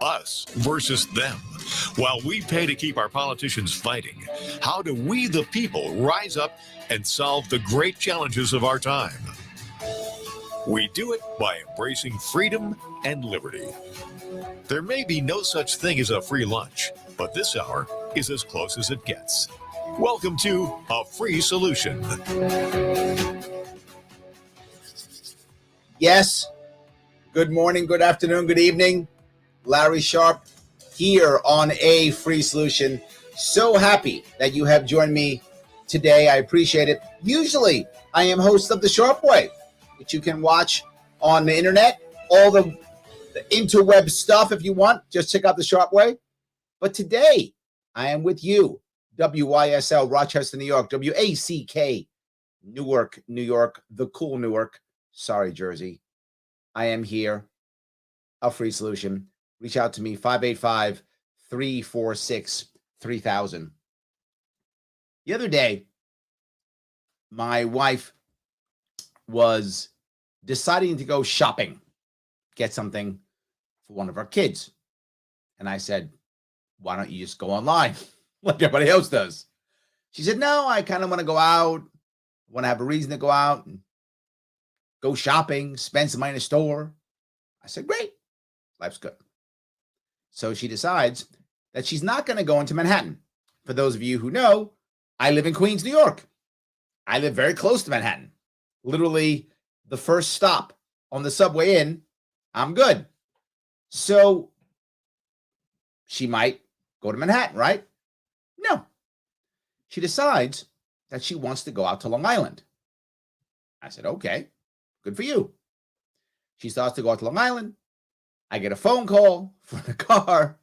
Us versus them. While we pay to keep our politicians fighting, how do we, the people, rise up and solve the great challenges of our time? We do it by embracing freedom and liberty. There may be no such thing as a free lunch, but this hour is as close as it gets. Welcome to A Free Solution. Yes. Good morning, good afternoon, good evening. Larry Sharp here on A Free Solution. So happy that you have joined me today. I appreciate it. Usually, I am host of The Sharp Way, which you can watch on the internet, all the interweb stuff if you want. Just check out The Sharp Way. But today, I am with you, WYSL, Rochester, New York, WACK, Newark, New York, the cool Newark. Sorry, Jersey. I am here, A Free Solution. Reach out to me, 585-346-3000. The other day, my wife was deciding to go shopping, get something for one of our kids. And I said, why don't you just go online like everybody else does? She said, no, I kind of want to go out. I want to have a reason to go out and go shopping, spend some money in a store. I said, great. Life's good. So she decides that she's not going to go into Manhattan. For those of you who know, I live in Queens, New York. I live very close to Manhattan. Literally the first stop on the subway in, I'm good. So she might go to Manhattan, right? No. She decides that she wants to go out to Long Island. I said, okay, good for you. She starts to go out to Long Island. I get a phone call from the car.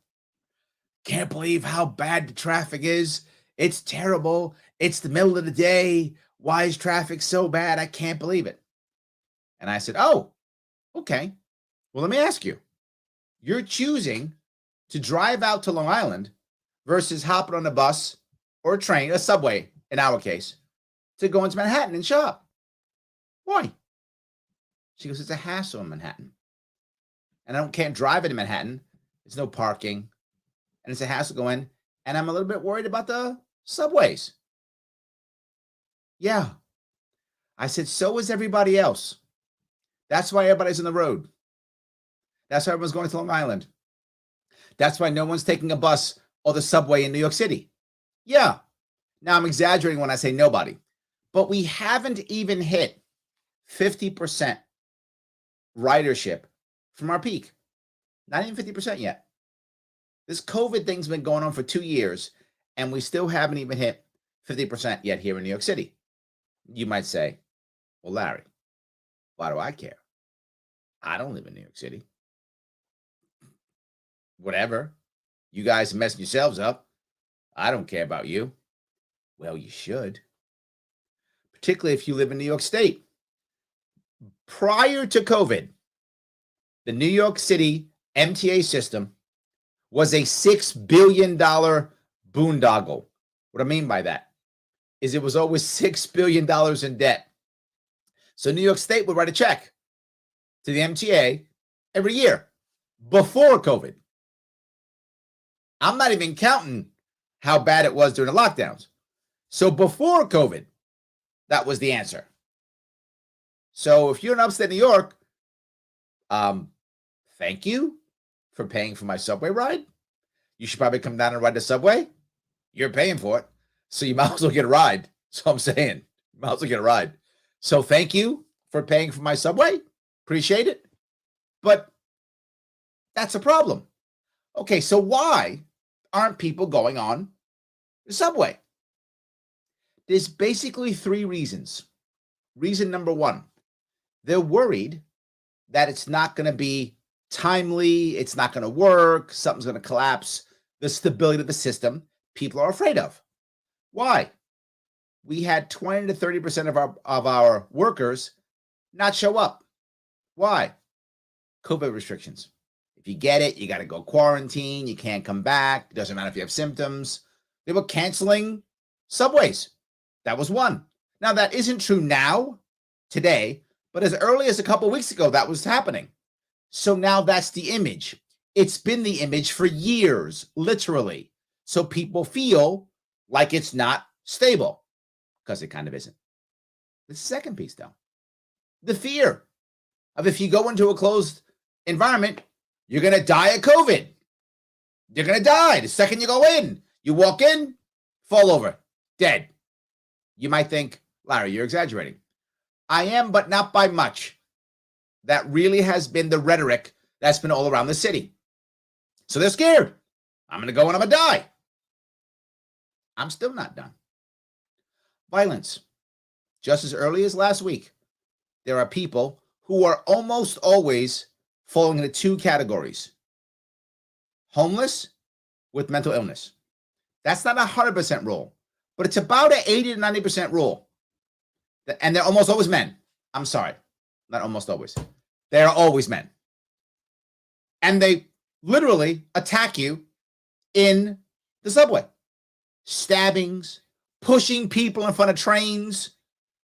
Can't believe how bad the traffic is. It's terrible. It's the middle of the day. Why is traffic so bad? I can't believe it. And I said, oh, okay. Well, let me ask you. You're choosing to drive out to Long Island versus hopping on a bus or a train, a subway in our case, to go into Manhattan and shop. Why? She goes, it's a hassle in Manhattan. And I can't drive into Manhattan. There's no parking. And it's a hassle to go in. And I'm a little bit worried about the subways. Yeah. I said, so is everybody else. That's why everybody's on the road. That's why everyone's going to Long Island. That's why no one's taking a bus or the subway in New York City. Yeah. Now I'm exaggerating when I say nobody. But we haven't even hit 50% ridership from our peak. Not even 50% yet. This COVID thing's been going on for 2 years, and we still haven't even hit 50% yet here in New York City. You might say, well, Larry, why do I care? I don't live in New York City. Whatever. You guys are messing yourselves up. I don't care about you. Well, you should. Particularly if you live in New York State. Prior to COVID, the New York City MTA system was a $6 billion boondoggle. What I mean by that is it was always $6 billion in debt. So New York State would write a check to the MTA every year before COVID. I'm not even counting how bad it was during the lockdowns. So before COVID, that was the answer. So if you're in upstate New York, thank you for paying for my subway ride. You should probably come down and ride the subway. You're paying for it, so you might as well get a ride. So I'm saying, you might as well get a ride. So thank you for paying for my subway. Appreciate it. But that's a problem. Okay, so why aren't people going on the subway? There's basically 3 reasons. Reason number 1, they're worried that it's not going to be timely, it's not going to work, something's going to collapse. The stability of the system, people are afraid of. Why? We had 20 to 30% of our workers not show up. Why? COVID restrictions. If you get it, you got to go quarantine. You can't come back. It doesn't matter if you have symptoms. They were canceling subways. That was one. Now, that isn't true now, today, but as early as a couple of weeks ago, that was happening. So now that's the image. It's been the image for years, literally. So people feel like it's not stable, because it kind of isn't. The second piece, though, the fear of if you go into a closed environment, you're going to die of COVID. You're going to die the second you go in. You walk in, fall over, dead. You might think, Larry, you're exaggerating. I am, but not by much. That really has been the rhetoric that's been all around the city. So they're scared. I'm going to go and I'm going to die. I'm still not done. Violence. Just as early as last week, there are people who are almost always falling into two categories. Homeless with mental illness. That's not a 100% rule, but it's about an 80 to 90% rule. And they're almost always men. I'm sorry, not almost always. They're always men. And they literally attack you in the subway. Stabbings, pushing people in front of trains.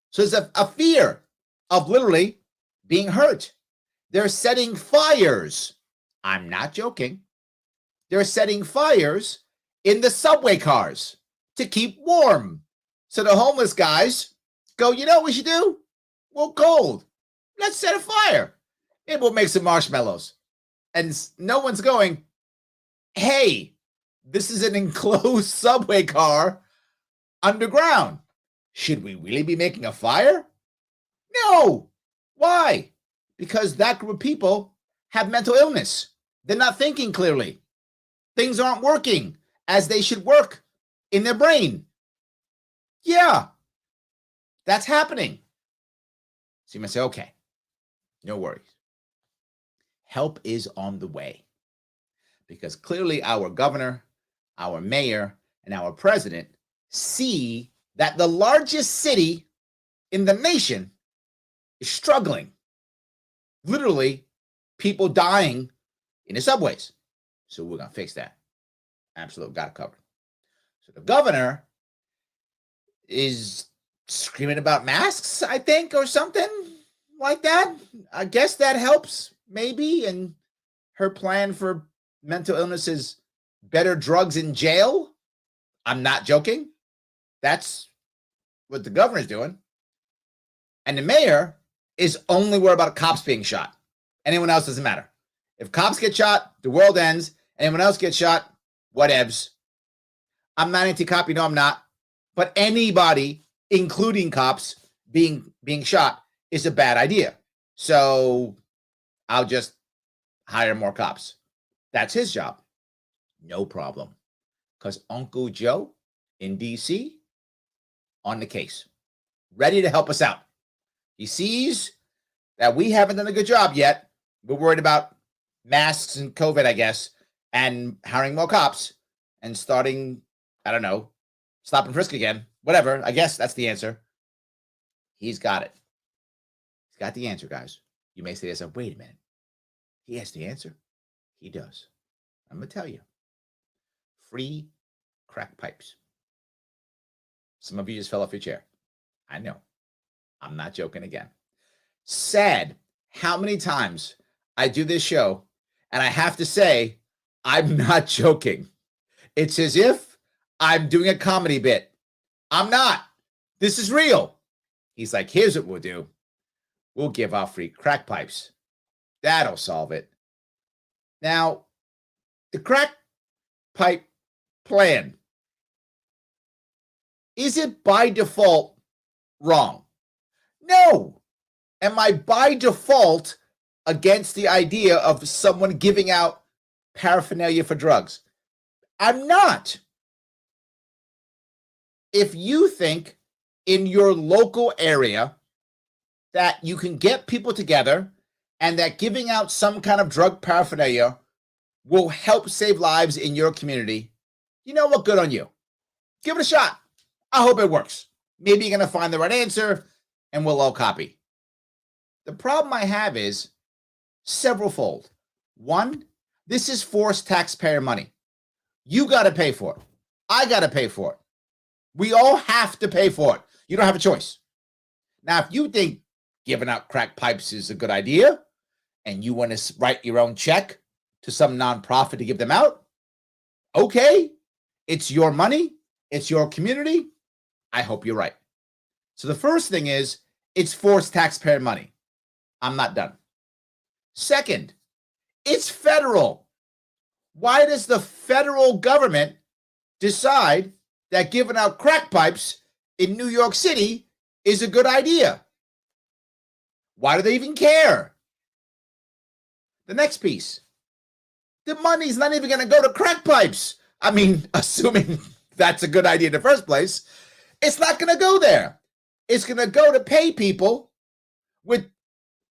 So there's a fear of literally being hurt. They're setting fires. I'm not joking. They're setting fires in the subway cars to keep warm. So the homeless guys go, you know what we should do? Well, cold. Let's set a fire. Maybe we'll make some marshmallows. And no one's going, hey, this is an enclosed subway car underground. Should we really be making a fire? No. Why? Because that group of people have mental illness. They're not thinking clearly. Things aren't working as they should work in their brain. Yeah, that's happening. So you might say, okay, no worries. Help is on the way. Because clearly our governor, our mayor, and our president see that the largest city in the nation is struggling. Literally, people dying in the subways. So we're going to fix that. Absolutely, got it covered. So the governor is screaming about masks, I think, or something like that. I guess that helps, maybe. And her plan for mental illness is better drugs in jail. I'm not joking. That's what the governor's doing. And the mayor is only worried about cops being shot. Anyone else doesn't matter. If cops get shot, the world ends. Anyone else gets shot, whatevs. I'm not anti-cop, you know I'm not. But anybody, including cops, being shot is a bad idea. So I'll just hire more cops. That's his job. No problem. Because Uncle Joe in D.C. on the case, ready to help us out. He sees that we haven't done a good job yet. We're worried about masks and COVID, I guess, and hiring more cops and starting, I don't know, stop and frisk again. Whatever. I guess that's the answer. He's got it. He's got the answer, guys. You may say to yourself, wait a minute. He has the answer? He does. I'm going to tell you. Free crack pipes. Some of you just fell off your chair. I know. I'm not joking again. Sad how many times I do this show and I have to say, I'm not joking. It's as if I'm doing a comedy bit. I'm not. This is real. He's like, here's what we'll do. We'll give out free crack pipes. That'll solve it. Now, the crack pipe plan, is it by default wrong? No. Am I by default against the idea of someone giving out paraphernalia for drugs? I'm not. If you think in your local area that you can get people together and that giving out some kind of drug paraphernalia will help save lives in your community, you know what? Good on you. Give it a shot. I hope it works. Maybe you're going to find the right answer and we'll all copy. The problem I have is severalfold. One, this is forced taxpayer money. You got to pay for it. I got to pay for it. We all have to pay for it. You don't have a choice. Now, if you think giving out crack pipes is a good idea and you want to write your own check to some nonprofit to give them out. Okay, it's your money. It's your community. I hope you're right. So the first thing is it's forced taxpayer money. I'm not done. Second, it's federal. Why does the federal government decide that giving out crack pipes in New York City is a good idea? Why do they even care? The next piece. The money's not even going to go to crack pipes. I mean, assuming that's a good idea in the first place, it's not going to go there. It's going to go to pay people with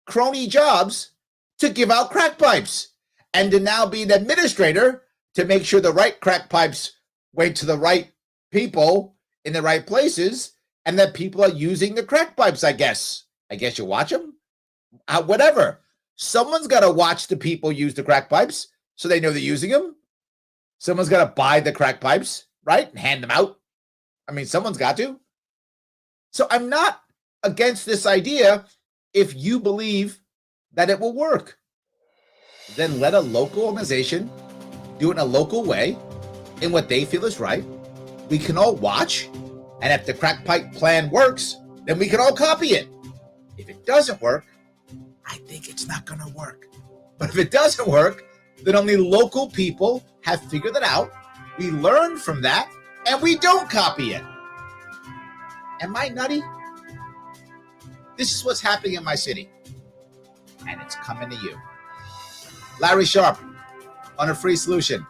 crony jobs to give out crack pipes and to now be an administrator to make sure the right crack pipes went to the right people in the right places and that people are using the crack pipes, I guess. I guess you watch them. Whatever. Someone's got to watch the people use the crack pipes so they know they're using them. Someone's got to buy the crack pipes, right? And hand them out. I mean, someone's got to. So I'm not against this idea if you believe that it will work. Then let a local organization do it in a local way, in what they feel is right. We can all watch, and if the crack pipe plan works, then we can all copy it. If it doesn't work, I think it's not going to work. But if it doesn't work, then only local people have figured it out. We learn from that, and we don't copy it. Am I nutty? This is what's happening in my city, and it's coming to you. Larry Sharp on a free solution.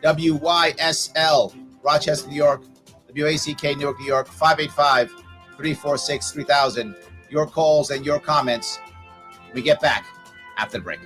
WYSL, Rochester, New York. WACK, Newark, New York. 585-346-3000. Your calls and your comments. We get back after the break.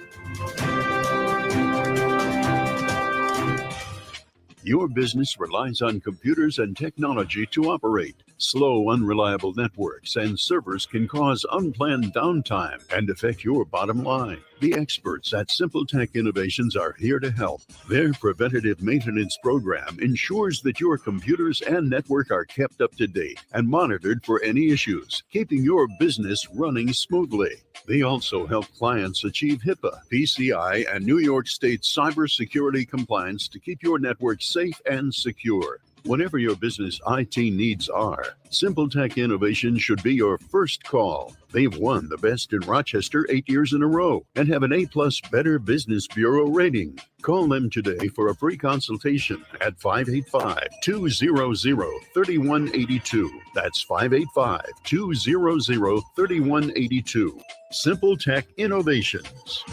Your business relies on computers and technology to operate. Slow, unreliable networks and servers can cause unplanned downtime and affect your bottom line. The experts at Simple Tech Innovations are here to help. Their preventative maintenance program ensures that your computers and network are kept up to date and monitored for any issues, keeping your business running smoothly. They also help clients achieve HIPAA, PCI, and New York State cybersecurity compliance to keep your network safe and secure. Whatever your business IT needs are, Simple Tech Innovations should be your first call. They've won the Best in Rochester 8 years in a row and have an A+ Better Business Bureau rating. Call them today for a free consultation at 585-200-3182. That's 585-200-3182. Simple Tech Innovations.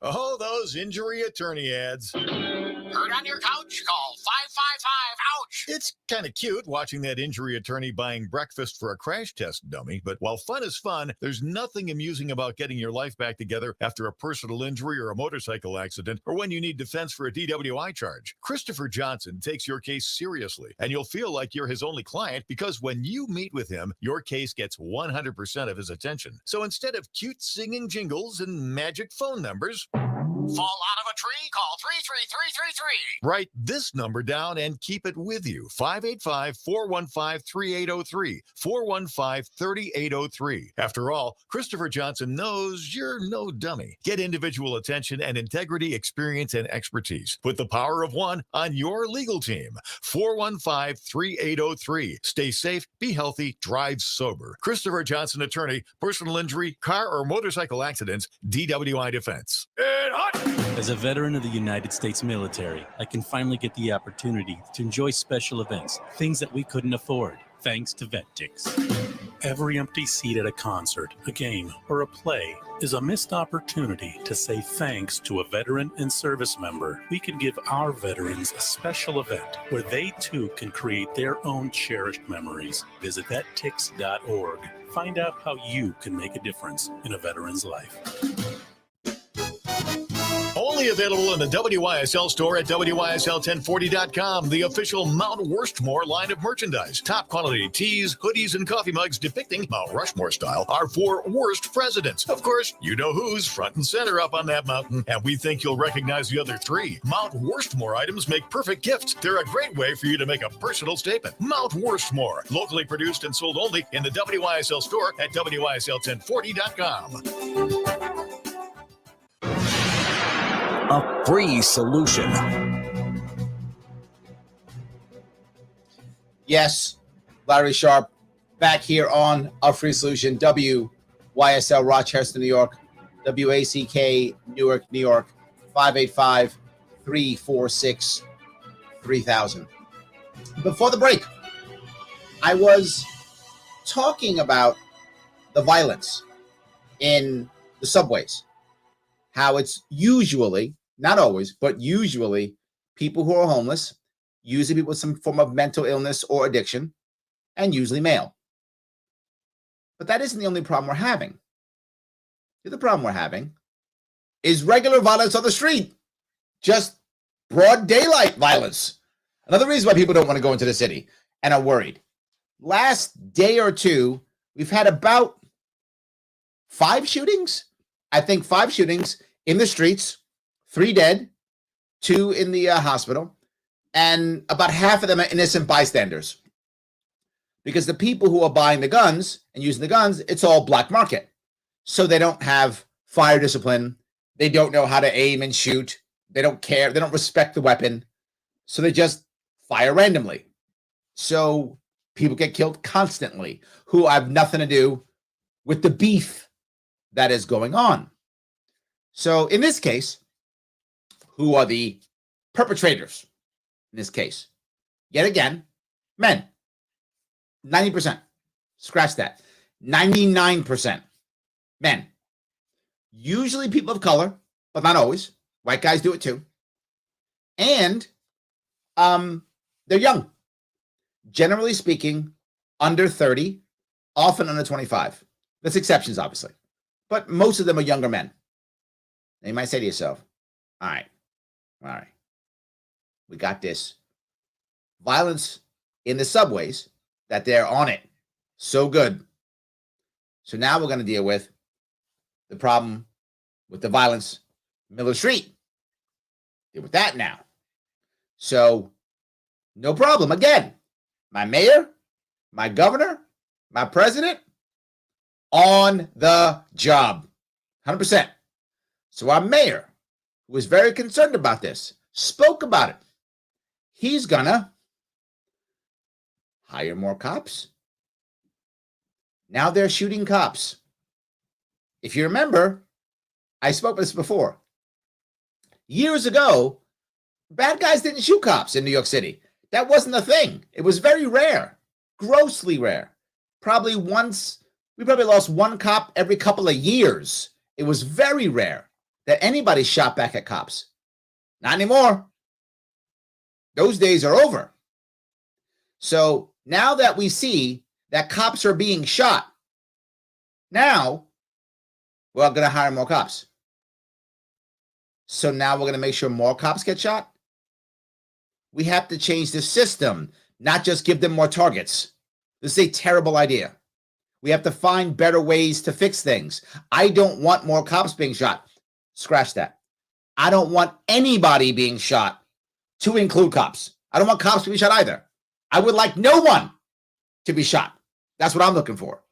Oh, those injury attorney ads. Hurt on your couch? Call 555-OUCH. It's kind of cute watching that injury attorney buying breakfast for a crash test dummy, but while fun is fun, there's nothing amusing about getting your life back together after a personal injury or a motorcycle accident, or when you need defense for a DWI charge. Christopher Johnson takes your case seriously, and you'll feel like you're his only client because when you meet with him, your case gets 100% of his attention. So instead of cute singing jingles and magic phone numbers, Fall out of a tree? Call 33333. write this number down and keep it with you. 585-415-3803. 415-3803. After all, Christopher Johnson knows you're no dummy. Get individual attention and integrity, experience, and expertise. Put the power of one on your legal team. 415-3803. Stay safe, be healthy, drive sober. Christopher Johnson Attorney, personal injury, car or motorcycle accidents, DWI defense. As a veteran of the United States military, I can finally get the opportunity to enjoy special events, things that we couldn't afford, thanks to VetTix. Every empty seat at a concert, a game, or a play is a missed opportunity to say thanks to a veteran and service member. We can give our veterans a special event where they too can create their own cherished memories. Visit vettix.org. Find out how you can make a difference in a veteran's life. Only Only available in the WYSL store at WYSL1040.com, the official Mount Worstmore line of merchandise. Top quality tees, hoodies, and coffee mugs depicting Mount Rushmore style are for worst presidents. Of course, you know who's front and center up on that mountain, and we think you'll recognize the other three. Mount Worstmore items make perfect gifts. They're a great way for you to make a personal statement. Mount Worstmore, locally produced and sold only in the WYSL store at WYSL1040.com. A free solution. Yes, Larry Sharp back here on A Free Solution, WYSL Rochester, New York, WACK Newark, New York, 585-346-3000. Before the break, I was talking about the violence in the subways, how it's usually, not always, but usually people who are homeless, usually people with some form of mental illness or addiction, and usually male. But that isn't the only problem we're having. The other problem we're having is regular violence on the street, just broad daylight violence. Another reason why people don't want to go into the city and are worried. Last day or two, we've had about 5 shootings. I think 5 shootings in the streets, 3 dead, 2 in the hospital, and about half of them are innocent bystanders. Because the people who are buying the guns and using the guns, it's all black market. So they don't have fire discipline. They don't know how to aim and shoot. They don't care. They don't respect the weapon. So they just fire randomly. So people get killed constantly who have nothing to do with the beef that is going on. So in this case, who are the perpetrators in this case? Yet again, men. 90%. Scratch that. 99% men. Usually people of color, but not always. White guys do it too. And they're young. Generally speaking, under 30, often under 25. There's exceptions, obviously. But most of them are younger men. Now you might say to yourself, all right, we got this. Violence in the subways, that they're on it. So good. So now we're going to deal with the problem with the violence in Miller Street. Deal with that now. So no problem. Again, my mayor, my governor, my president, on the job. 100%. So our mayor, who was very concerned about this, spoke about it. He's gonna hire more cops. Now they're shooting cops. If you remember, I spoke about this before. Years ago, bad guys didn't shoot cops in New York City. That wasn't a thing. It was very rare, grossly rare. We probably lost 1 cop every couple of years. It was very rare that anybody shot back at cops. Not anymore. Those days are over. So now that we see that cops are being shot, now we're going to hire more cops. So now we're going to make sure more cops get shot. We have to change the system, not just give them more targets. This is a terrible idea. We have to find better ways to fix things. I don't want more cops being shot. Scratch that. I don't want anybody being shot, to include cops. I don't want cops to be shot either. I would like no one to be shot. That's what I'm looking for.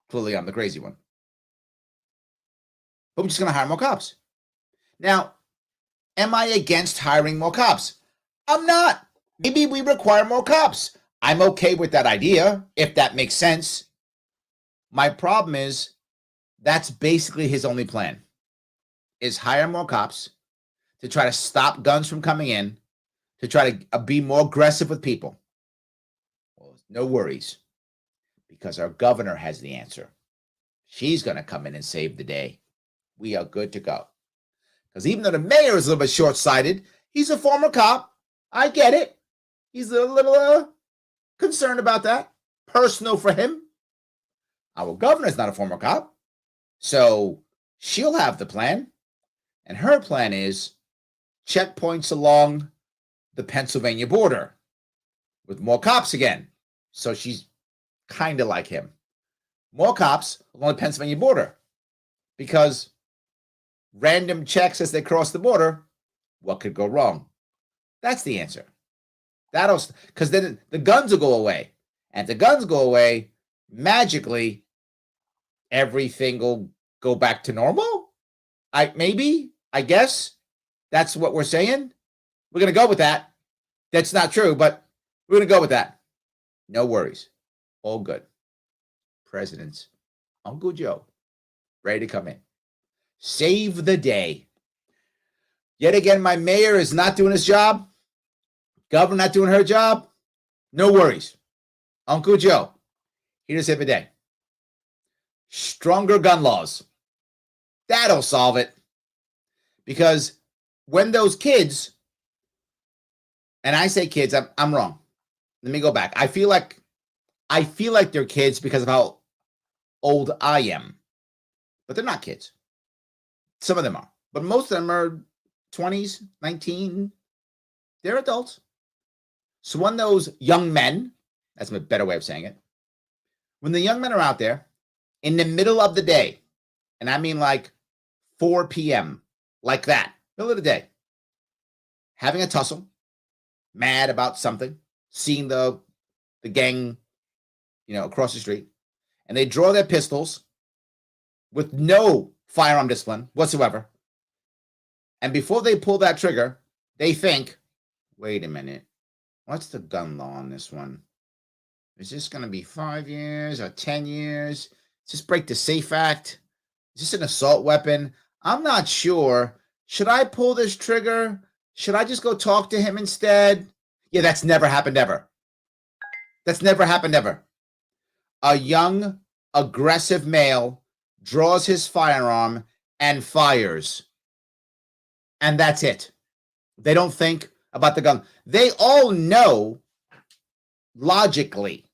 Clearly, I'm the crazy one. But we're just going to hire more cops. Now, am I against hiring more cops? I'm not. Maybe we require more cops. I'm okay with that idea, if that makes sense. My problem is that's basically his only plan, is hire more cops to try to stop guns from coming in, to try to be more aggressive with people. Well, no worries, because our governor has the answer. She's going to come in and save the day. We are good to go. Because even though the mayor is a little bit short-sighted, he's a former cop. I get it. He's a little concerned about that. Personal for him. Our governor is not a former cop. So she'll have the plan. And her plan is checkpoints along the Pennsylvania border with more cops again. So she's kind of like him. More cops along the Pennsylvania border because random checks as they cross the border, what could go wrong? That's the answer. Because then the guns will go away. And if the guns go away, magically, everything will go back to normal? I guess that's what we're saying. We're going to go with that. That's not true, but we're going to go with that. No worries. All good. President's Uncle Joe, ready to come in. Save the day. Yet again, my mayor is not doing his job. Governor not doing her job. No worries. Uncle Joe, here to save the day. Stronger gun laws. That'll solve it. Because when those kids, and I say kids, I'm wrong. Let me go back. I feel like they're kids because of how old I am. But they're not kids. Some of them are. But most of them are 20s, 19. They're adults. So when those young men, that's a better way of saying it, when the young men are out there in the middle of the day, and I mean like 4 p.m., like that, middle of the day, having a tussle, mad about something, seeing the gang, across the street, and they draw their pistols with no firearm discipline whatsoever. And before they pull that trigger, they think, wait a minute, what's the gun law on this one? Is this going to be 5 years or 10 years? Is this break the SAFE Act? Is this an assault weapon? I'm not sure. Should I pull this trigger? Should I just go talk to him instead? Yeah, that's never happened ever. That's never happened ever. A young, aggressive male draws his firearm and fires. And that's it. They don't think about the gun. They all know logically,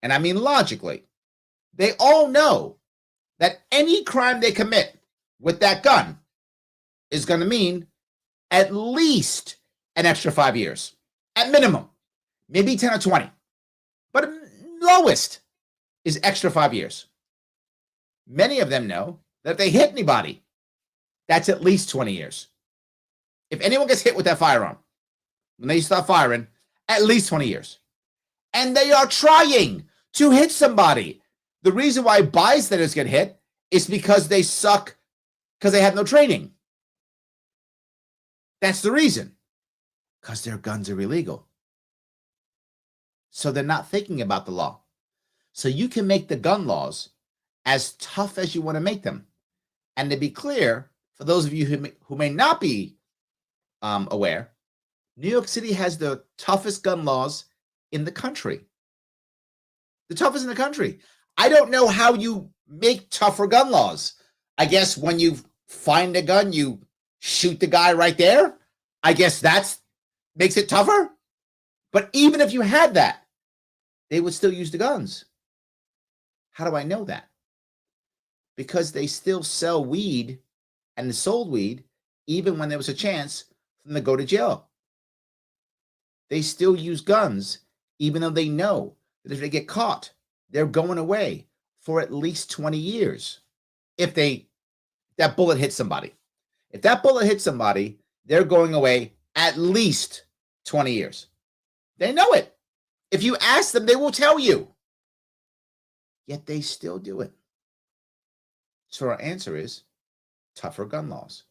and I mean logically, they all know that any crime they commit with that gun is going to mean at least an extra 5 years. At minimum. Maybe 10 or 20. But lowest is extra 5 years. Many of them know that if they hit anybody, that's at least 20 years. If anyone gets hit with that firearm, when they start firing, at least 20 years. And they are trying to hit somebody. The reason why bystanders get hit is because they suck, because they have no training. That's the reason. Because their guns are illegal. So they're not thinking about the law. So you can make the gun laws as tough as you want to make them. And to be clear, for those of you who may not be aware, New York City has the toughest gun laws in the country. The toughest in the country. I don't know how you make tougher gun laws. I guess when you find a gun, you shoot the guy right there. I guess that makes it tougher. But even if you had that, they would still use the guns. How do I know that? Because they still sell weed and sold weed even when there was a chance for them to go to jail. They still use guns even though they know that if they get caught, they're going away for at least 20 years. If that bullet hits somebody. If that bullet hits somebody, they're going away at least 20 years. They know it. If you ask them, they will tell you. Yet they still do it. So our answer is tougher gun laws.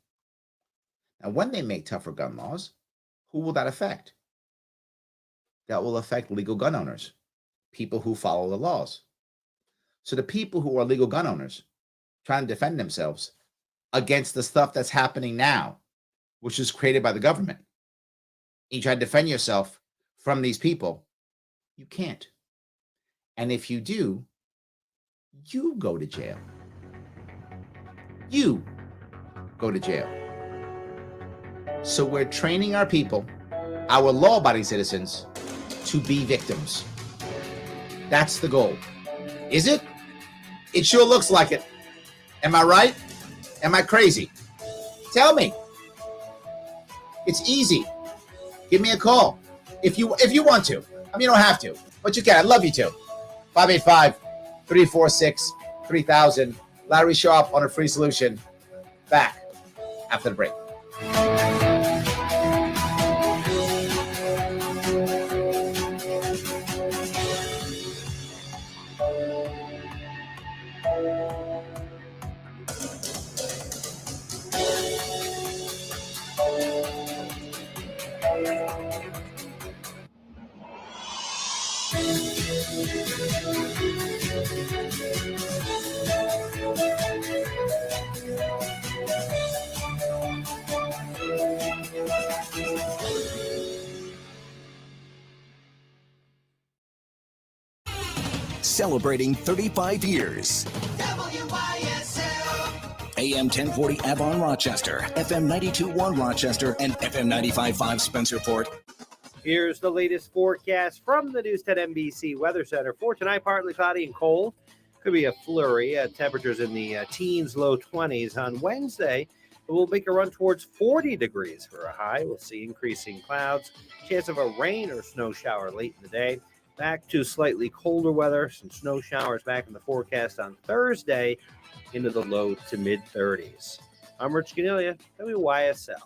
Now, when they make tougher gun laws, who will that affect? That will affect legal gun owners, people who follow the laws. So the people who are legal gun owners trying to defend themselves against the stuff that's happening now, which is created by the government. You try to defend yourself from these people, you can't. And if you do, you go to jail. You go to jail. So we're training our people, our law-abiding citizens, to be victims. That's the goal. Is it? It sure looks like it. Am I right? Am I crazy? Tell me. It's easy. Give me a call if you want to. I mean, you don't have to, but you can. I'd love you to. 585-346-3000. Larry Sharp on a free solution. Back after the break. Celebrating 35 years. WYSL. AM 1040 Avon, Rochester, FM 92.1 Rochester, and FM 95.5 Spencerport. Here's the latest forecast from the News 10 NBC Weather Center. For tonight, partly cloudy and cold. Could be a flurry. Temperatures in the teens, low 20s. On Wednesday, it will make a run towards 40 degrees for a high. We'll see increasing clouds. Chance of a rain or snow shower late in the day. Back to slightly colder weather. Some snow showers back in the forecast on Thursday into the low to mid 30s. I'm Rich Ganiglia, WYSL.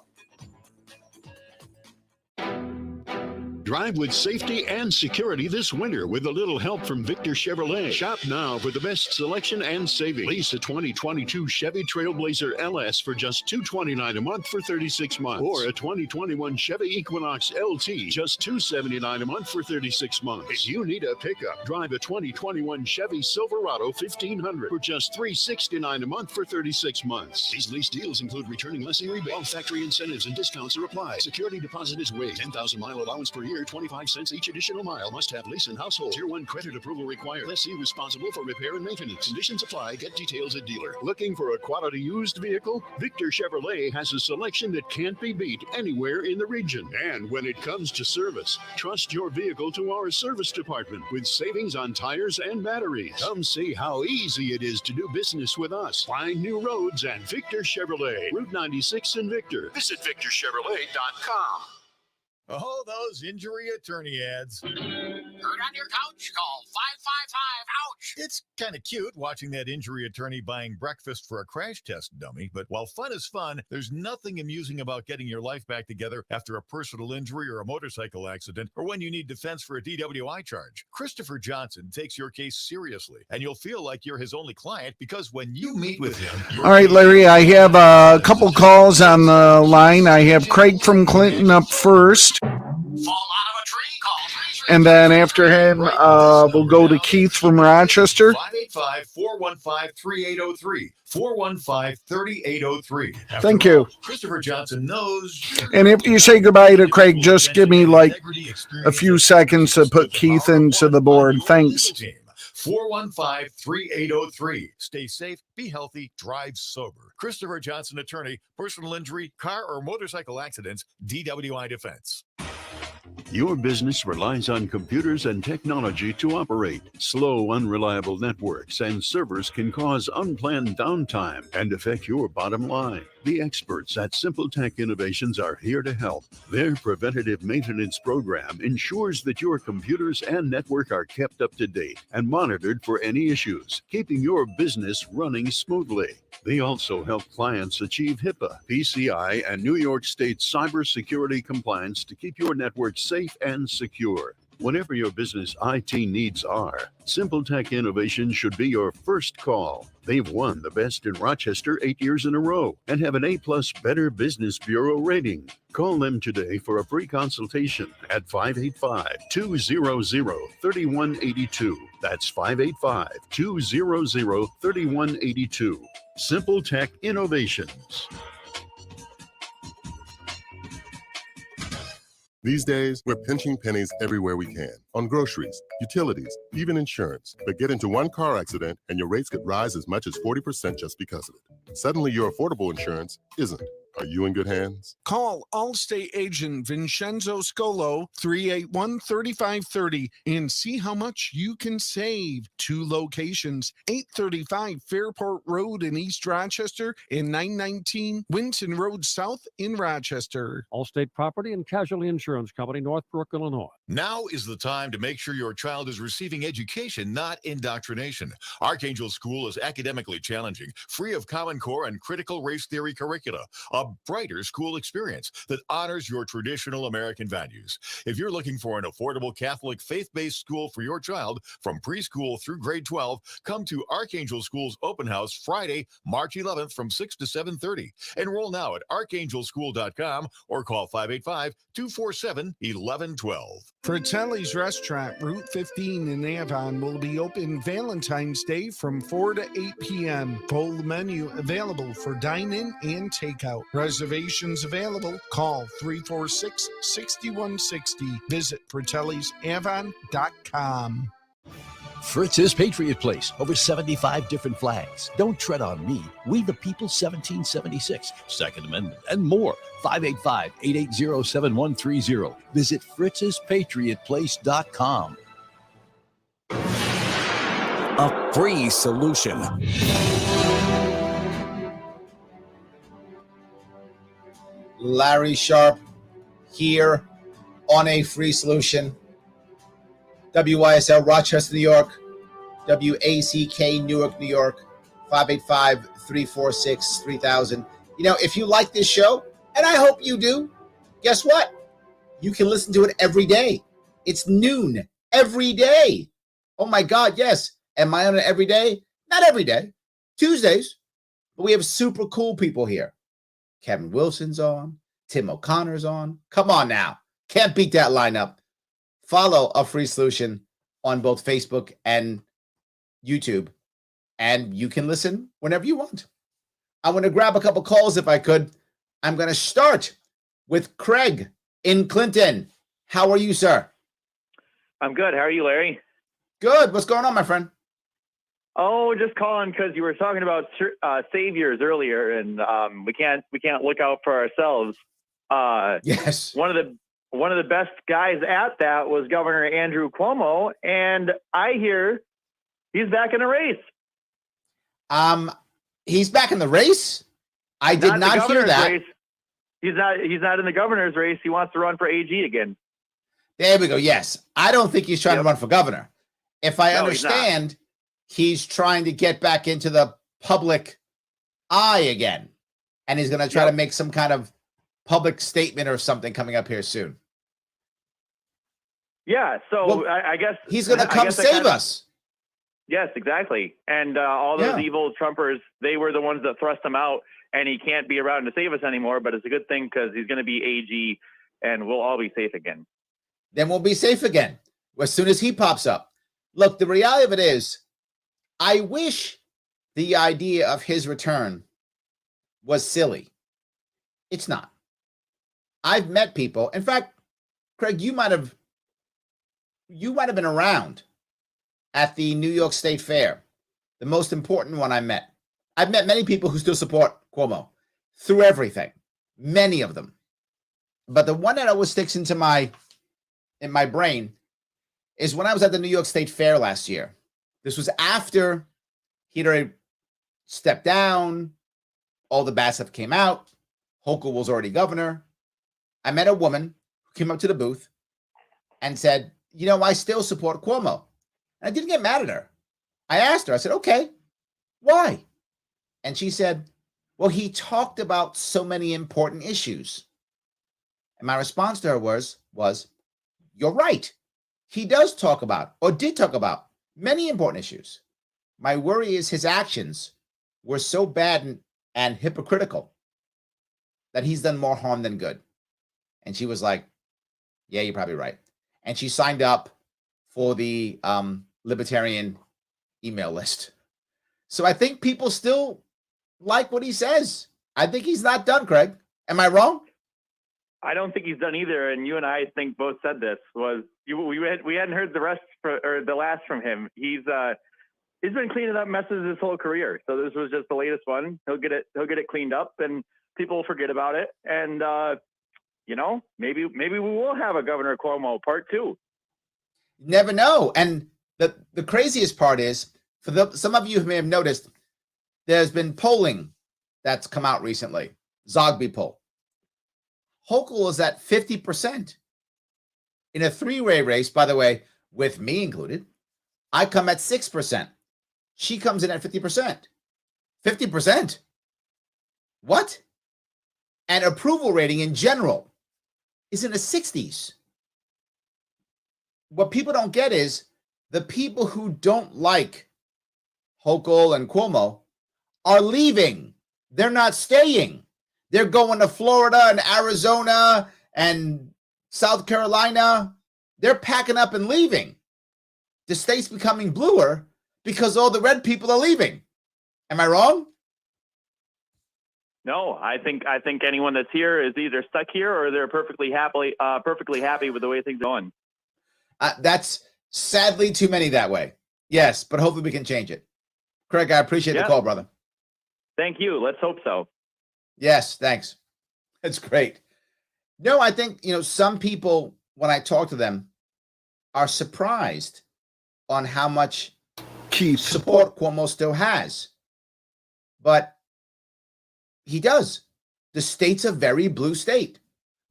Drive with safety and security this winter with a little help from Victor Chevrolet. Shop now for the best selection and savings. Lease a 2022 Chevy Trailblazer LS for just $229 a month for 36 months. Or a 2021 Chevy Equinox LT, just $279 a month for 36 months. If you need a pickup, drive a 2021 Chevy Silverado 1500 for just $369 a month for 36 months. These lease deals include returning lessee rebate. All factory incentives and discounts are applied. Security deposit is waived. 10,000 mile allowance per year. 25 cents each additional mile. Must have lease and household. Tier 1 credit approval required. Lessee responsible for repair and maintenance. Conditions apply. Get details at dealer. Looking for a quality used vehicle? Victor Chevrolet has a selection that can't be beat anywhere in the region. And when it comes to service, trust your vehicle to our service department with savings on tires and batteries. Come see how easy it is to do business with us. Find new roads at Victor Chevrolet. Route 96 in Victor. Visit victorchevrolet.com. Oh, those injury attorney ads. Hurt on your couch? Call 555-OUCH. It's kind of cute watching that injury attorney buying breakfast for a crash test dummy, but while fun is fun, there's nothing amusing about getting your life back together after a personal injury or a motorcycle accident, or when you need defense for a DWI charge. Christopher Johnson takes your case seriously, and you'll feel like you're his only client because when you meet with him... All right, Larry, I have a couple calls on the line. I have Craig from Clinton up first. Fall out of a tree? Call 333. And then after him, we'll go to Keith from Rochester. 585-415-3803. 415-3803. Thank you. Christopher Johnson knows. And if you say goodbye to Craig, just give me like a few seconds to put Keith into the board. Thanks. 415-3803. Stay safe, be healthy, drive sober. Christopher Johnson, attorney, personal injury, car or motorcycle accidents, DWI Defense. Your business relies on computers and technology to operate. Slow, unreliable networks and servers can cause unplanned downtime and affect your bottom line. The experts at Simple Tech Innovations are here to help. Their preventative maintenance program ensures that your computers and network are kept up to date and monitored for any issues, keeping your business running smoothly. They also help clients achieve HIPAA, PCI, and New York State cybersecurity compliance to keep your network safe and secure. Whatever your business IT needs are, Simple Tech Innovations should be your first call. They've won the best in Rochester 8 years in a row and have an A+ Better Business Bureau rating. Call them today for a free consultation at 585-200-3182. That's 585-200-3182. Simple Tech Innovations. These days, we're pinching pennies everywhere we can. On groceries, utilities, even insurance. But get into one car accident and your rates could rise as much as 40% just because of it. Suddenly, your affordable insurance isn't. Are you in good hands? Call Allstate agent Vincenzo Scolo 381-3530 and see how much you can save. 2 locations, 835 Fairport Road in East Rochester and 919 Winton Road South in Rochester. Allstate Property and Casualty Insurance Company, Northbrook, Illinois. Now is the time to make sure your child is receiving education, not indoctrination. Archangel School is academically challenging, free of Common Core and critical race theory curricula, a brighter school experience that honors your traditional American values. If you're looking for an affordable Catholic faith-based school for your child from preschool through grade 12, come to Archangel School's open house Friday, March 11th from 6 to 7:30. Enroll now at archangelschool.com or call 585-247-1112. Fratelli's Restaurant, Route 15 in Avon, will be open Valentine's Day from 4 to 8 p.m. Full menu available for dine-in and takeout. Reservations available. Call 346-6160. Visit fratellisavon.com. Fritz's Patriot Place. Over 75 different flags. Don't tread on me. We the People 1776. Second Amendment and more. 585-880-7130. Visit fritzspatriotplace.com. A free solution. Larry Sharp here on a free solution. WYSL Rochester, New York. WACK Newark, New York. 585-346-3000. You know, if you like this show, and I hope you do, guess what? You can listen to it every day. It's noon every day. Oh my God, yes. Am I on it every day? Not every day. Tuesdays. But we have super cool people here. Kevin Wilson's on. Tim O'Connor's on. Come on now. Can't beat that lineup. Follow A Free Solution on both Facebook and YouTube. And you can listen whenever you want. I want to grab a couple calls if I could. I'm going to start with Craig in Clinton. How are you, sir? I'm good. How are you, Larry? Good. What's going on, my friend? Oh, just calling because you were talking about saviors earlier, and we can't look out for ourselves. Yes. One of the best guys at that was Governor Andrew Cuomo, and I hear he's back in the race. He's back in the race? I did not hear that. Race. He's not in the governor's race. He wants to run for AG again. There we go. Yes. I don't think he's trying to run for governor. If I understand, he's trying to get back into the public eye again. And he's going to try to make some kind of public statement or something coming up here soon. Yeah. So I guess he's going to come save us. Yes, exactly. And all those evil Trumpers, they were the ones that thrust him out, and he can't be around to save us anymore. But it's a good thing because he's going to be AG, and we'll all be safe again. Then we'll be safe again as soon as he pops up. Look, the reality of it is, I wish the idea of his return was silly. It's not. I've met people. In fact, Craig, you might have been around at the New York State Fair, the most important one I met. I've met many people who still support Cuomo through everything, many of them. But the one that always sticks in my brain is when I was at the New York State Fair last year. This was after he'd already stepped down, all the bad stuff came out, Hochul was already governor. I met a woman who came up to the booth and said, you know, I still support Cuomo. And I didn't get mad at her. I asked her, I said, okay, why? And she said, well, he talked about so many important issues. And my response to her was, you're right. He does talk about, or did talk about, many important issues. My worry is his actions were so bad and hypocritical that he's done more harm than good. And she was like, yeah, you're probably right. And she signed up for the libertarian email list. So I think people still like what he says. I think he's not done, Craig. Am I wrong? I don't think he's done either. And you and I think both said this was we hadn't heard the last from him. He's been cleaning up messes his whole career. So this was just the latest one. He'll get it cleaned up. And people will forget about it. And, maybe we will have a Governor Cuomo part 2. Never know. And the craziest part is, some of you may have noticed, there's been polling that's come out recently, Zogby poll. Hochul is at 50%. In a three-way race, by the way, with me included, I come at 6%. She comes in at 50%. 50%? What? And approval rating in general is in the 60s. What people don't get is the people who don't like Hochul and Cuomo are leaving. They're not staying. They're going to Florida and Arizona and South Carolina. They're packing up and leaving. The state's becoming bluer because all the red people are leaving. Am I wrong? No, I think anyone that's here is either stuck here or they're perfectly happy with the way things are going. That's sadly too many that way. Yes, but hopefully we can change it. Craig, I appreciate the call, brother. Thank you. Let's hope so. Yes, thanks. That's great. No, I think, some people, when I talk to them, are surprised on how much support Cuomo still has. But he does. The state's a very blue state,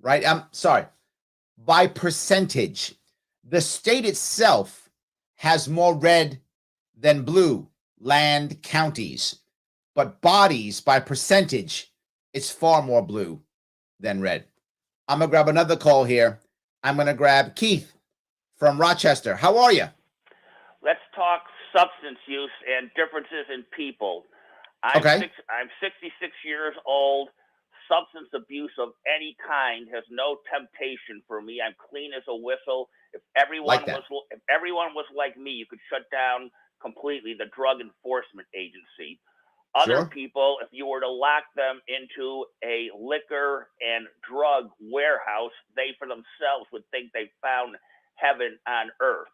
right? I'm sorry. By percentage, the state itself has more red than blue land counties, but bodies by percentage, it's far more blue than red. I'm going to grab another call here. I'm going to grab Keith from Rochester. How are you? Let's talk substance use and differences in people. I'm 66 years old. Substance abuse of any kind has no temptation for me. I'm clean as a whistle. If everyone was like me, you could shut down completely the Drug Enforcement Agency. Other people, if you were to lock them into a liquor and drug warehouse, they for themselves would think they found heaven on earth.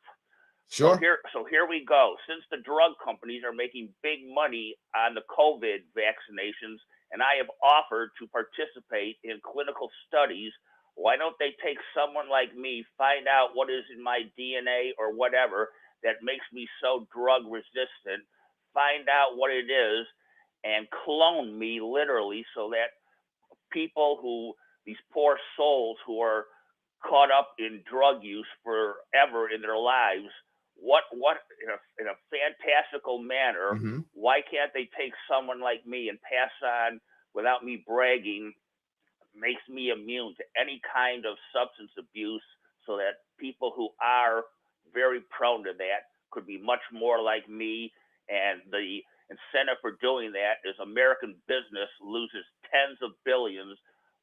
Sure. So here we go. Since the drug companies are making big money on the COVID vaccinations, and I have offered to participate in clinical studies, why don't they take someone like me, find out what is in my DNA or whatever that makes me so drug resistant, find out what it is, and clone me literally so that these poor souls who are caught up in drug use forever in their lives, what in a fantastical manner, why can't they take someone like me and pass on, without me bragging, makes me immune to any kind of substance abuse so that people who are very prone to that could be much more like me. And the incentive for doing that is American business loses tens of billions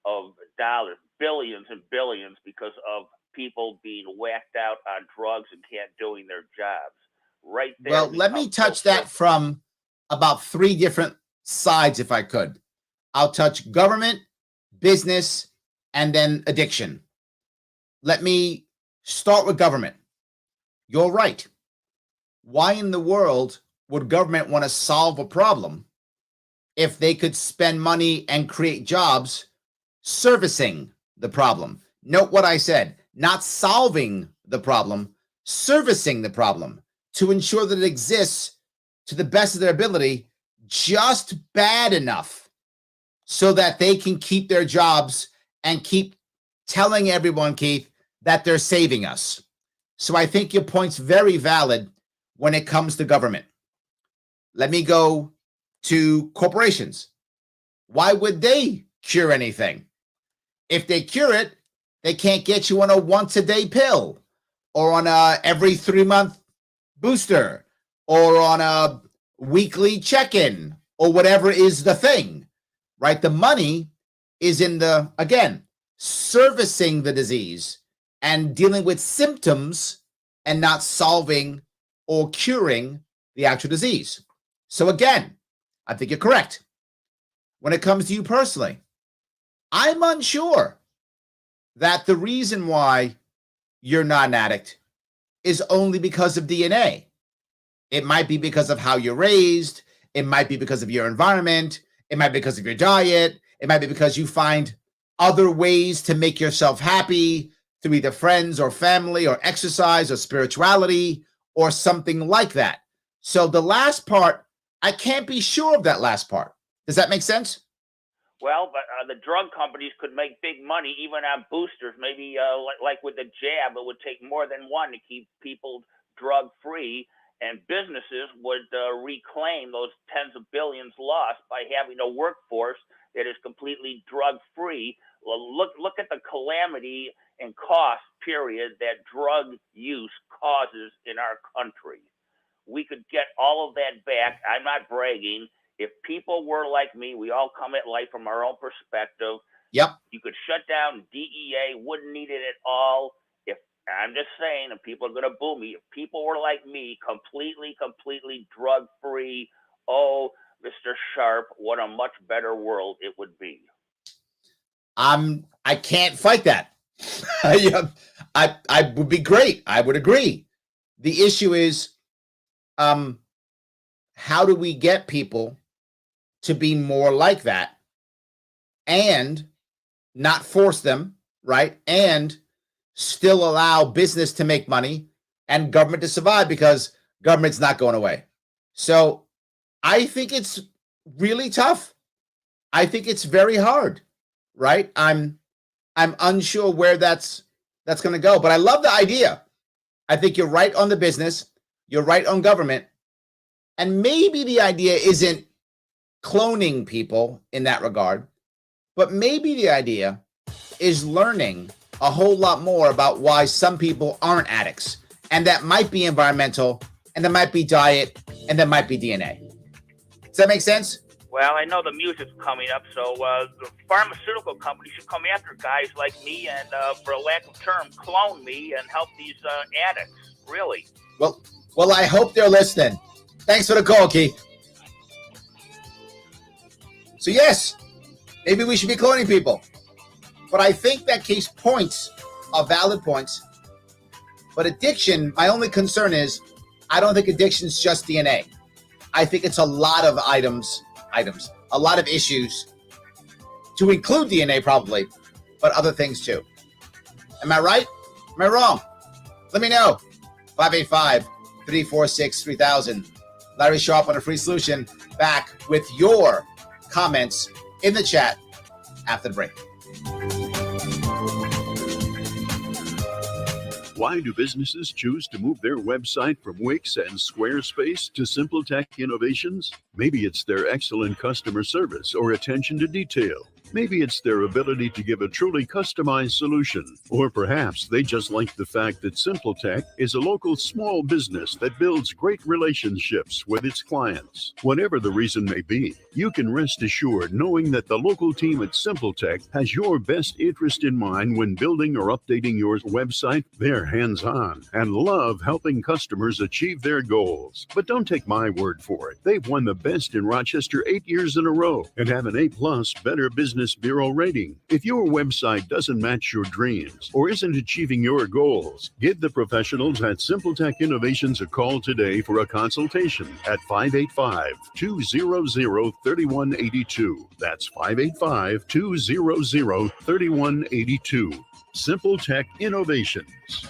of dollars, billions and billions, because of people being whacked out on drugs and can't doing their jobs. Right there. Well, let me touch that from about three different sides, if I could. I'll touch government, business, and then addiction. Let me start with government. You're right. Why in the world would government want to solve a problem if they could spend money and create jobs servicing the problem? Note what I said, not solving the problem, servicing the problem to ensure that it exists to the best of their ability, just bad enough so that they can keep their jobs and keep telling everyone, Keith, that they're saving us. So I think your point's very valid when it comes to government. Let me go to corporations. Why would they cure anything? If they cure it, they can't get you on a once-a-day pill or on a every 3-month booster or on a weekly check-in or whatever is the thing, right? The money is in the, again, servicing the disease and dealing with symptoms and not solving or curing the actual disease. So again, I think you're correct. When it comes to you personally, I'm unsure that the reason why you're not an addict is only because of DNA. It might be because of how you're raised. It might be because of your environment. It might be because of your diet. It might be because you find other ways to make yourself happy through either friends or family or exercise or spirituality or something like that. So the last part, I can't be sure of that last part. Does that make sense? Well, but the drug companies could make big money even on boosters. Maybe like with the jab, it would take more than one to keep people drug-free, and businesses would reclaim those tens of billions lost by having a workforce that is completely drug-free. Well, look at the calamity and cost, period, that drug use causes in our country. We could get all of that back. I'm not bragging. If people were like me, we all come at life from our own perspective. Yep. You could shut down DEA, wouldn't need it at all. If I'm just saying, and people are going to boo me, if people were like me, completely drug-free, oh, Mr. Sharp, what a much better world it would be. I can't fight that. I would be great. I would agree. The issue is, how do we get people to be more like that and not force them, right? And still allow business to make money and government to survive, because government's not going away. So I think it's really tough. I think it's very hard, right? I'm unsure where that's going to go, but I love the idea. I think you're right on the business. You're right on government. And maybe the idea isn't cloning people in that regard, but maybe the idea is learning a whole lot more about why some people aren't addicts. And that might be environmental, and that might be diet, and that might be DNA. Does that make sense? Well, I know the music's coming up, so the pharmaceutical companies should come after guys like me and, for a lack of term, clone me and help these addicts, really. Well, I hope they're listening. Thanks for the call, Keith. So yes, maybe we should be cloning people. But I think that case points are valid points. But addiction, my only concern is, I don't think addiction's just DNA. I think it's a lot of items, a lot of issues, to include DNA probably, but other things too. Am I right? Am I wrong? Let me know. 585-346-3000. Larry Sharp on A Free Solution, back with your comments in the chat after the break. Why do businesses choose to move their website from Wix and Squarespace to SimpleTech Innovations? Maybe it's their excellent customer service or attention to detail. Maybe it's their ability to give a truly customized solution. Or perhaps they just like the fact that SimpleTech is a local small business that builds great relationships with its clients. Whatever the reason may be, you can rest assured knowing that the local team at SimpleTech has your best interest in mind when building or updating your website. They're hands-on and love helping customers achieve their goals. But don't take my word for it. They've won the best in Rochester 8 years in a row and have an A+ Better Business Bureau rating. If your website doesn't match your dreams or isn't achieving your goals, give the professionals at SimpleTech Innovations a call today for a consultation at 585-200-3182. That's 585-200-3182. SimpleTech Innovations.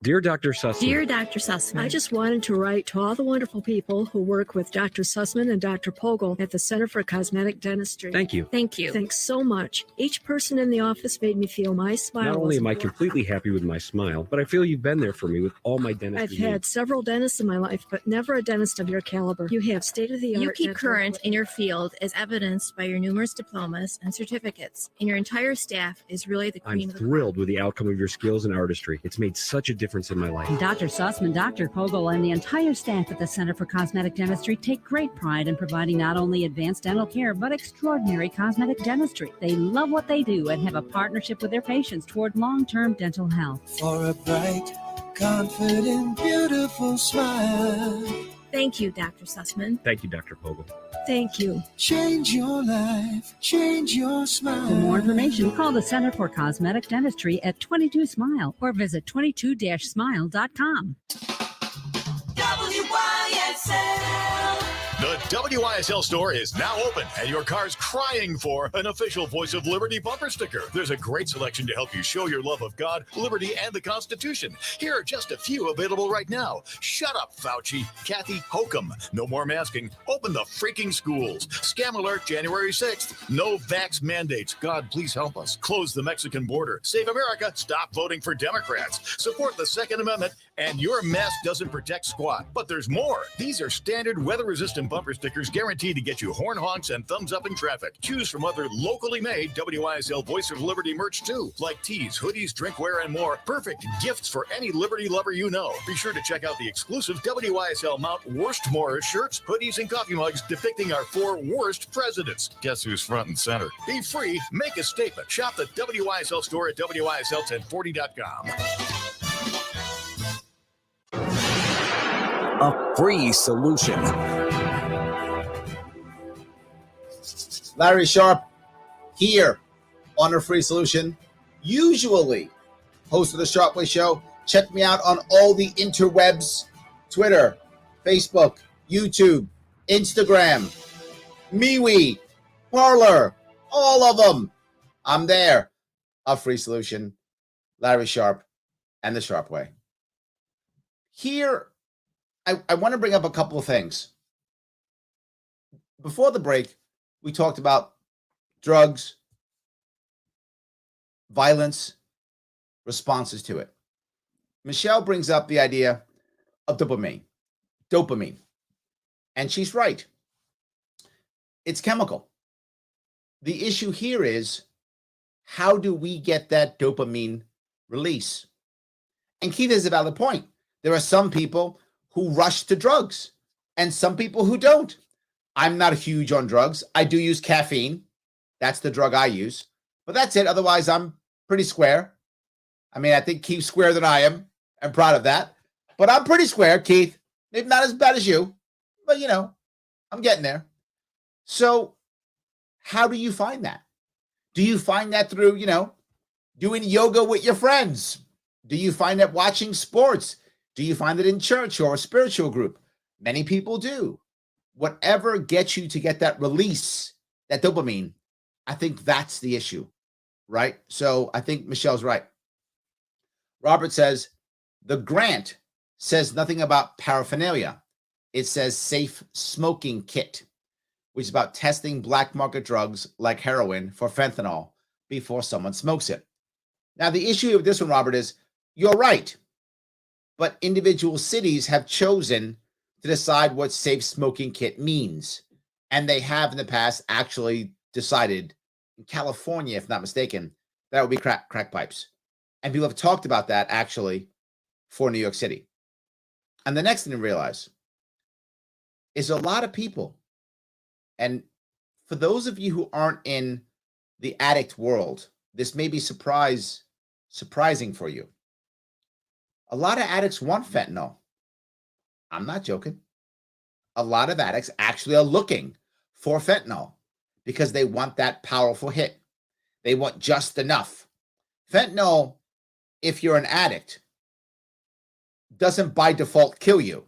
Dear Dr. Sussman. Dear Dr. Sussman, I just wanted to write to all the wonderful people who work with Dr. Sussman and Dr. Pogel at the Center for Cosmetic Dentistry. Thank you. Thank you. Thanks so much. Each person in the office made me feel my smile. Not only am I completely happy with my smile, but I feel you've been there for me with all my dentistry I've had several dentists in my life, but never a dentist of your caliber. You have state-of-the-art. You keep current in your field as evidenced by your numerous diplomas and certificates, and your entire staff is really the cream I'm of the thrilled with the outcome of your skills and artistry. It's made such a difference in my life. Dr. Sussman, Dr. Pogel, and the entire staff at the Center for Cosmetic Dentistry take great pride in providing not only advanced dental care, but extraordinary cosmetic dentistry. They love what they do and have a partnership with their patients toward long-term dental health. For a bright, confident, beautiful smile. Thank you, Dr. Sussman. Thank you, Dr. Pogel. Thank you. Change your life, change your smile. For more information, call the Center for Cosmetic Dentistry at 22 Smile or visit 22-smile.com. WYSL. The WYSL store is now open, and your car's crying for an official Voice of Liberty bumper sticker. There's a great selection to help you show your love of God, liberty, and the Constitution. Here are just a few available right now. Shut up, Fauci. Kathy Hokum. No more masking. Open the freaking schools. Scam alert January 6th. No vax mandates. God, please help us. Close the Mexican border. Save America. Stop voting for Democrats. Support the Second Amendment. And your mask doesn't protect squat. But there's more. These are standard weather-resistant bumper stickers guaranteed to get you horn honks and thumbs up in traffic. Choose from other locally made WYSL Voice of Liberty merch too, like tees, hoodies, drinkware, and more. Perfect gifts for any Liberty lover you know. Be sure to check out the exclusive WYSL Mount Worstmore shirts, hoodies, and coffee mugs depicting our 4 worst presidents. Guess who's front and center? Be free, make a statement. Shop the WYSL store at WYSL1040.com. A free solution. Larry Sharp here on A Free Solution, usually host of the Sharp Way Show. Check me out on all the interwebs, Twitter, Facebook, YouTube, Instagram, MeWe, Parler, all of them. I'm there. A Free Solution, Larry Sharp, and the Sharp Way. Here, I want to bring up a couple of things. Before the break, we talked about drugs, violence, responses to it. Michelle brings up the idea of dopamine. And she's right. It's chemical. The issue here is, how do we get that dopamine release? And Keith has a valid point. There are some people who rush to drugs and some people who don't. I'm not huge on drugs. I do use caffeine. That's the drug I use. But that's it. Otherwise, I'm pretty square. I mean, I think Keith's squarer than I am. I'm proud of that. But I'm pretty square, Keith. Maybe not as bad as you. But, you know, I'm getting there. So how do you find that? Do you find that through, you know, doing yoga with your friends? Do you find that watching sports? Do you find it in church or a spiritual group? Many people do. Whatever gets you to get that release, that dopamine, I think that's the issue, right? So I think Michelle's right. Robert says, the grant says nothing about paraphernalia. It says safe smoking kit, which is about testing black market drugs like heroin for fentanyl before someone smokes it. Now, the issue with this one, Robert, is you're right, but individual cities have chosen to decide what safe smoking kit means. And they have in the past actually decided, in California, if not mistaken, that would be crack pipes. And people have talked about that actually for New York City. And the next thing to realize is a lot of people, and for those of you who aren't in the addict world, this may be surprising for you. A lot of addicts want fentanyl. I'm not joking. A lot of addicts actually are looking for fentanyl because they want that powerful hit. They want just enough. Fentanyl, if you're an addict, doesn't by default kill you.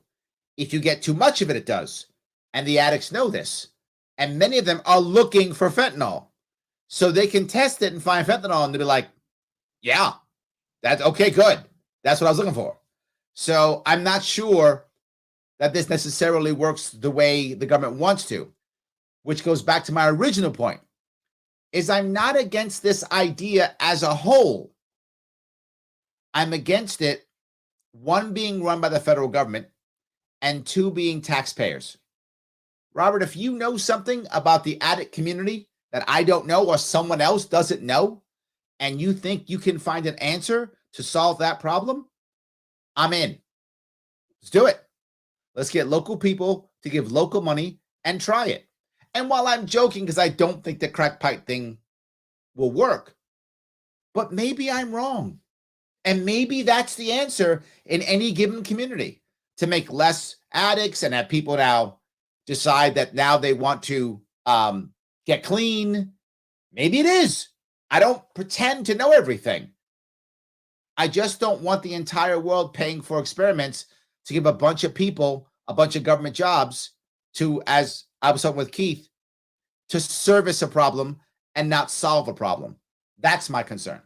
If you get too much of it, it does. And the addicts know this. And many of them are looking for fentanyl. So they can test it and find fentanyl and they'll be like, yeah, that's okay, good. That's what I was looking for. So I'm not sure that this necessarily works the way the government wants to, which goes back to my original point, is I'm not against this idea as a whole. I'm against it, one, being run by the federal government, and two, being taxpayers. Robert, if you know something about the addict community that I don't know or someone else doesn't know, and you think you can find an answer to solve that problem, I'm in. Let's do it. Let's get local people to give local money and try it. And while I'm joking, because I don't think the crack pipe thing will work, but maybe I'm wrong. And maybe that's the answer in any given community, to make less addicts and have people now decide that now they want to get clean. Maybe it is. I don't pretend to know everything. I just don't want the entire world paying for experiments to give a bunch of people a bunch of government jobs to, as I was talking with Keith, to service a problem and not solve a problem. That's my concern.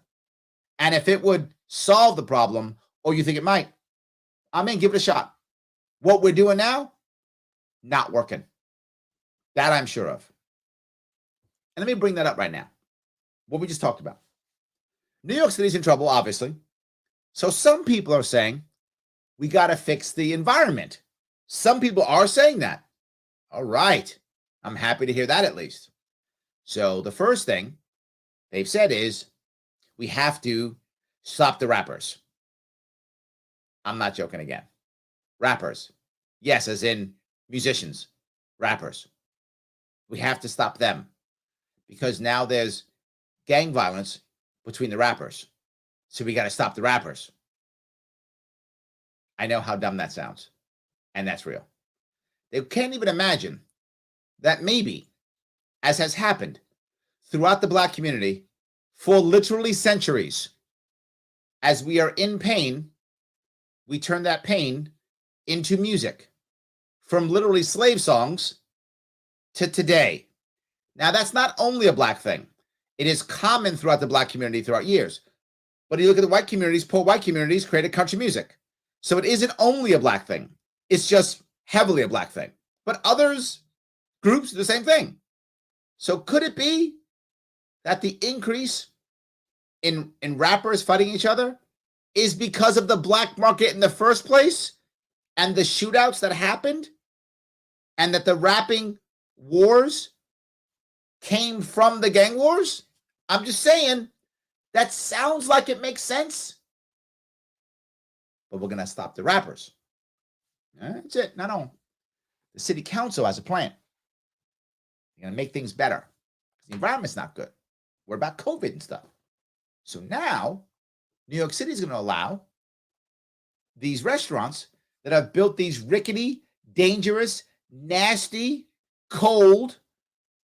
And if it would solve the problem, or you think it might, I'm in, give it a shot. What we're doing now, not working. That I'm sure of. And let me bring that up right now. What we just talked about. New York City's in trouble, obviously. So some people are saying we got to fix the environment. Some people are saying that. All right. I'm happy to hear that at least. So the first thing they've said is we have to stop the rappers. I'm not joking again. Rappers. Yes, as in musicians. Rappers. We have to stop them because now there's gang violence between the rappers. So we got to stop the rappers. I know how dumb that sounds, and that's real. They can't even imagine that maybe, as has happened throughout the Black community for literally centuries, as we are in pain, we turn that pain into music, from literally slave songs to today. Now, that's not only a Black thing. It is common throughout the Black community throughout years. But you look at the white communities, poor white communities created country music. So it isn't only a Black thing. It's just heavily a Black thing. But others, groups, do the same thing. So could it be that the increase in rappers fighting each other is because of the black market in the first place and the shootouts that happened, and that the rapping wars came from the gang wars? I'm just saying, that sounds like it makes sense. But we're going to stop the rappers. That's it. No. The city council has a plan. They're going to make things better. The environment's not good. We're about COVID and stuff. So now, New York City is going to allow these restaurants that have built these rickety, dangerous, nasty, cold,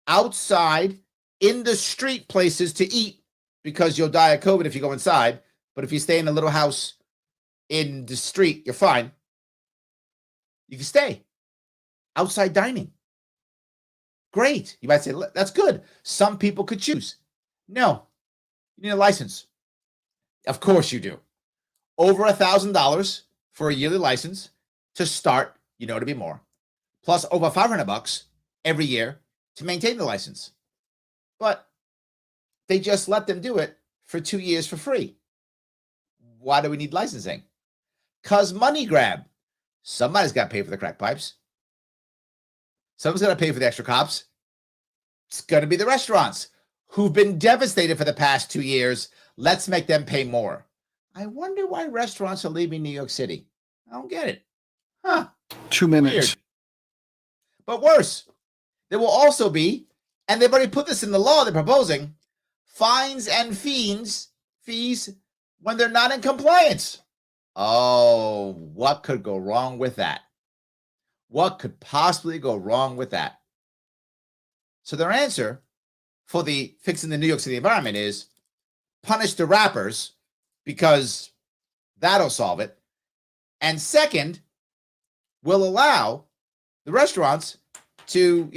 outside, in the street places to eat, because you'll die of COVID if you go inside. But if you stay in a little house in the street, you're fine. You can stay. Outside dining. Great. You might say, that's good. Some people could choose. No. You need a license. Of course you do. Over $1,000 for a yearly license to start, to be more. Plus over $500 every year to maintain the license. But they just let them do it for 2 years for free. Why do we need licensing? Because money grab. Somebody's got to pay for the crack pipes. Someone's got to pay for the extra cops. It's going to be the restaurants who've been devastated for the past 2 years. Let's make them pay more. I wonder why restaurants are leaving New York City. I don't get it. Huh. 2 minutes. Weird. But worse, there will also be, and they've already put this in the law they're proposing, fines and fees when they're not in compliance. Oh, what could go wrong with that? What could possibly go wrong with that? So their answer for the fixing the New York City environment is punish the rappers, because that'll solve it. And second, will allow the restaurants to,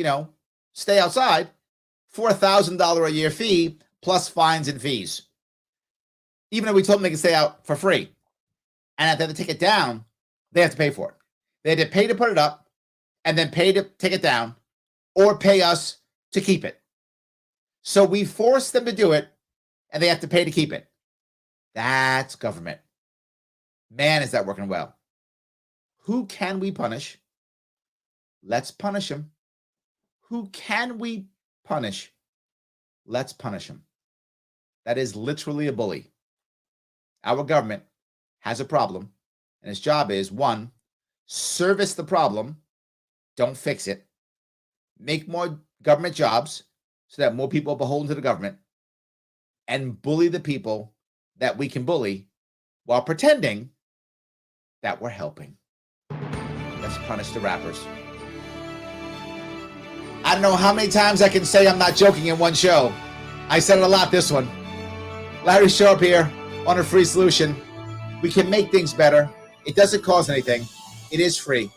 stay outside for $1,000 a year fee plus fines and fees. Even if we told them they can stay out for free, and if they have to take it down, they have to pay for it. They had to pay to put it up, and then pay to take it down, or pay us to keep it. So we force them to do it, and they have to pay to keep it. That's government. Man, is that working well. Who can we punish? Let's punish them. Who can we punish? Let's punish them. That is literally a bully. Our government has a problem, and its job is, 1, service the problem, don't fix it. Make more government jobs so that more people are beholden to the government, and bully the people that we can bully while pretending that we're helping. Let's punish the rappers. I don't know how many times I can say I'm not joking in one show. I said it a lot this one. Larry Sharp here on A Free Solution. We can make things better. It doesn't cost anything. It is free.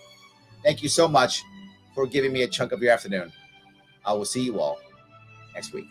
Thank you so much for for giving me a chunk of your afternoon. I will see you all next week.